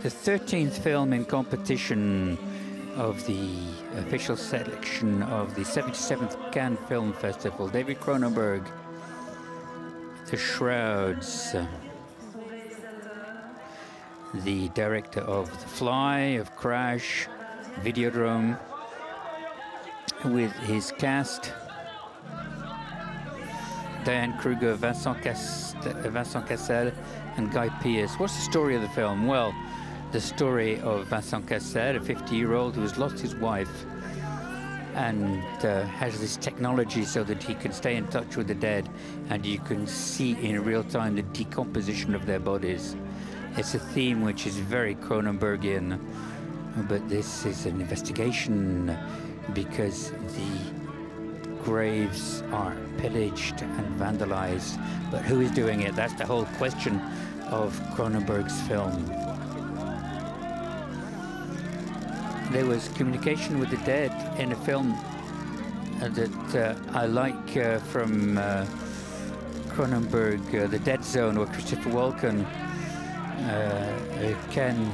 the 13th film in competition of the official selection of the 77th Cannes Film Festival. David Cronenberg, The Shrouds, the director of The Fly, of Crash, Videodrome, with his cast: Diane Kruger, Vincent Cassel, and Guy Pearce. What's the story of the film? Well, the story of Vincent Cassel, a 50-year-old who has lost his wife and has this technology so that he can stay in touch with the dead, and you can see in real time the decomposition of their bodies. It's a theme which is very Cronenbergian, but this is an investigation because the graves are pillaged and vandalized. But who is doing it? That's the whole question of Cronenberg's film. There was communication with the dead in a film that I like from Cronenberg, The Dead Zone, where Christopher Walken can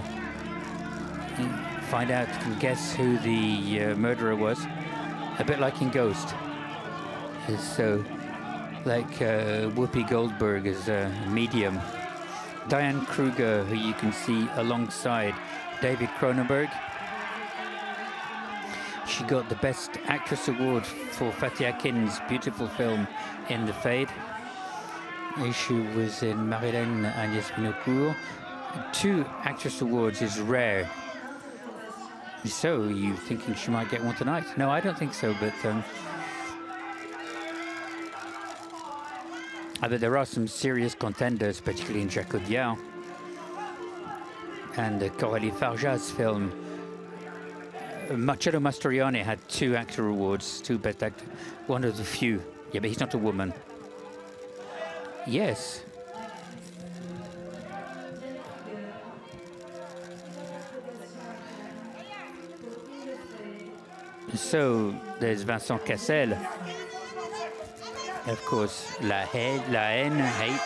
find out, can guess who the murderer was, a bit like in Ghost. So, like Whoopi Goldberg as a medium. Diane Kruger, who you can see alongside David Cronenberg. She got the Best Actress Award for Fatih Akin's beautiful film In the Fade. She was in Marilyn Agnès Minocourt. 2 Actress Awards is rare. So, are you thinking she might get one tonight? No, I don't think so, but there are some serious contenders, particularly in Jacques Audiard. And Coralie Farjat's film, Marcello Mastroianni, had 2 actor awards, 2 Best Actor, one of the few. Yeah, but he's not a woman. Yes. So there's Vincent Cassel, of course, La Haine, Hate.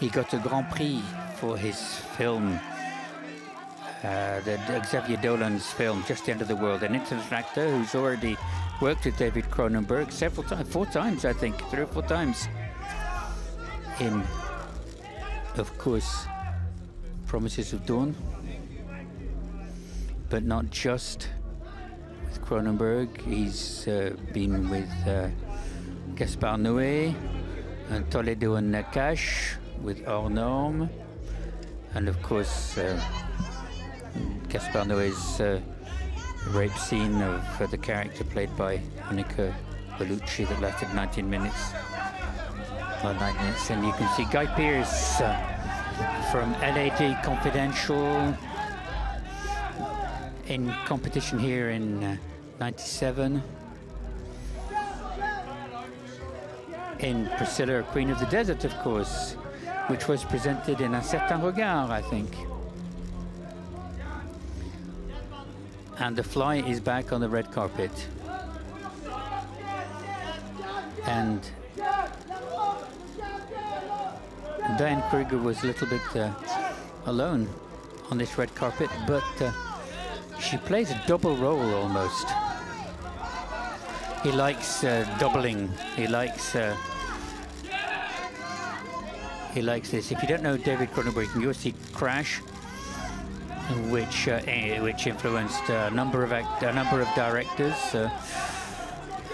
He got a Grand Prix for his film, Xavier Dolan's film, Just the End of the World, an international actor who's already worked with David Cronenberg several times, 4 times, I think, 3 or 4 times. In, of course, Promises of Dawn, but not just with Cronenberg. He's been with Gaspard Noé, and Toledo and Nakash with Hors Normes, and of course Gaspard Noé's rape scene of the character played by Monica Bellucci that lasted 19 minutes. Well, 9 minutes, and you can see Guy Pearce from LAD Confidential in competition here in 97. In Priscilla, Queen of the Desert, of course, which was presented in Un Certain Regard, I think. And The Fly is back on the red carpet. And Diane Kruger was a little bit alone on this red carpet, but she plays a double role almost. He likes doubling. He likes this. If you don't know David Cronenberg, you can go see Crash, which influenced a number of directors,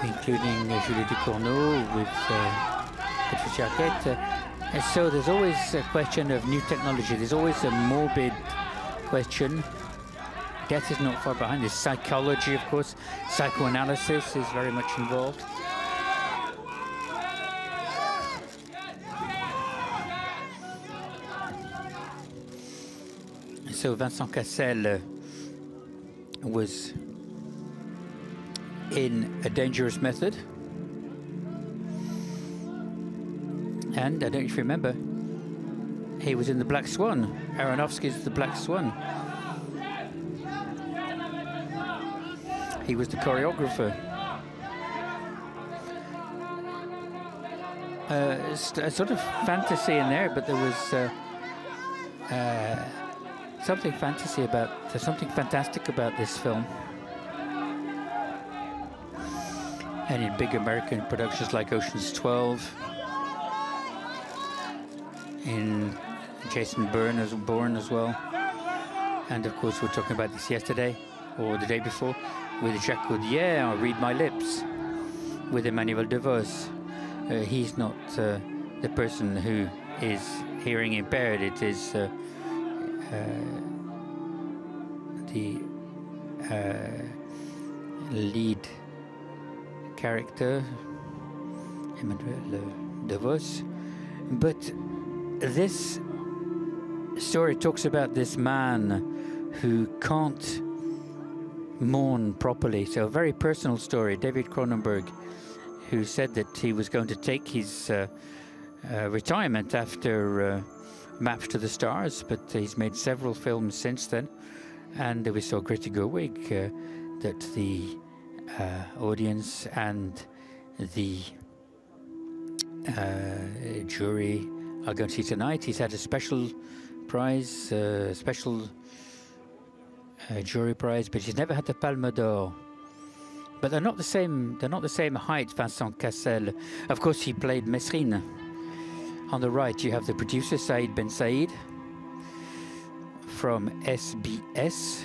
including Julie Ducournau with Patricia Arquette. And so there's always a question of new technology. There's always a morbid question. Death is not far behind. There's psychology, of course. Psychoanalysis is very much involved. So Vincent Cassel was in A Dangerous Method. And I don't know if you remember, he was in The Black Swan, Aronofsky's The Black Swan. He was the choreographer. A sort of fantasy in there, but there was something something fantastic about this film. And in big American productions like Ocean's 12, in Jason Bourne as well. And of course, we were talking about this yesterday, or the day before, with Jacques Audier on Read My Lips, with Emmanuel DeVos. He's not the person who is hearing impaired. It is the lead character, Emmanuel DeVos. But this story talks about this man who can't mourn properly. So a very personal story. David Cronenberg, who said that he was going to take his retirement after Maps to the Stars, but he's made several films since then. And we saw Greta Gerwig, that the audience and the jury are going to see tonight. He's had a special prize, jury prize, but he's never had the Palme d'Or. But they're not the same. They're not the same height. Vincent Cassel, of course, he played Mesrine. On the right, you have the producer Saïd Ben Saïd from SBS,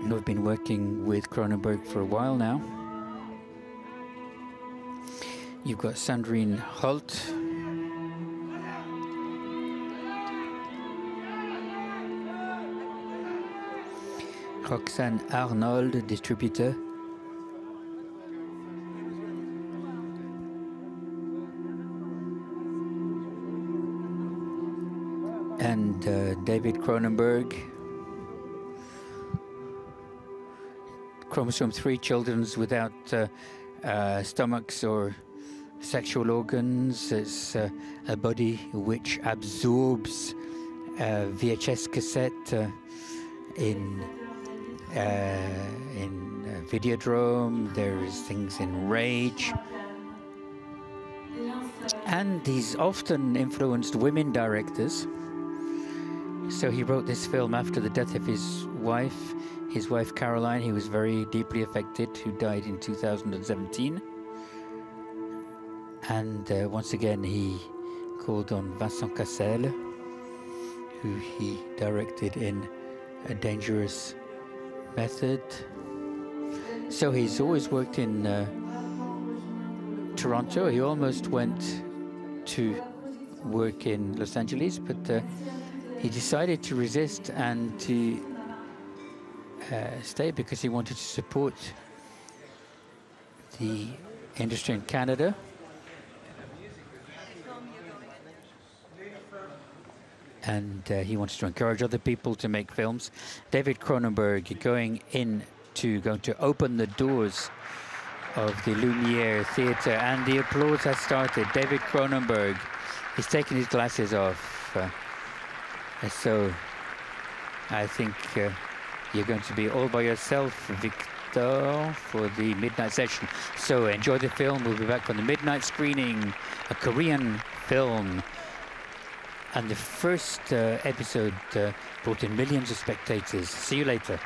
who have been working with Cronenberg for a while now. You've got Sandrine Holt, Roxane Arnold, distributor, and David Cronenberg. Chromosome 3 children without stomachs or sexual organs. It's a body which absorbs VHS cassette in Videodrome. There's things in Rage. And he's often influenced women directors. So he wrote this film after the death of his wife Caroline. He was very deeply affected, who died in 2017. And once again, he called on Vincent Cassel, who he directed in A Dangerous Method. So he's always worked in Toronto. He almost went to work in Los Angeles, but he decided to resist and to stay because he wanted to support the industry in Canada. And he wants to encourage other people to make films. David Cronenberg going to open the doors of the Lumiere Theatre, and the applause has started. David Cronenberg, he's taken his glasses off. So I think you're going to be all by yourself, Victor, for the midnight session. So enjoy the film. We'll be back on the midnight screening, a Korean film. And the first episode brought in millions of spectators. See you later.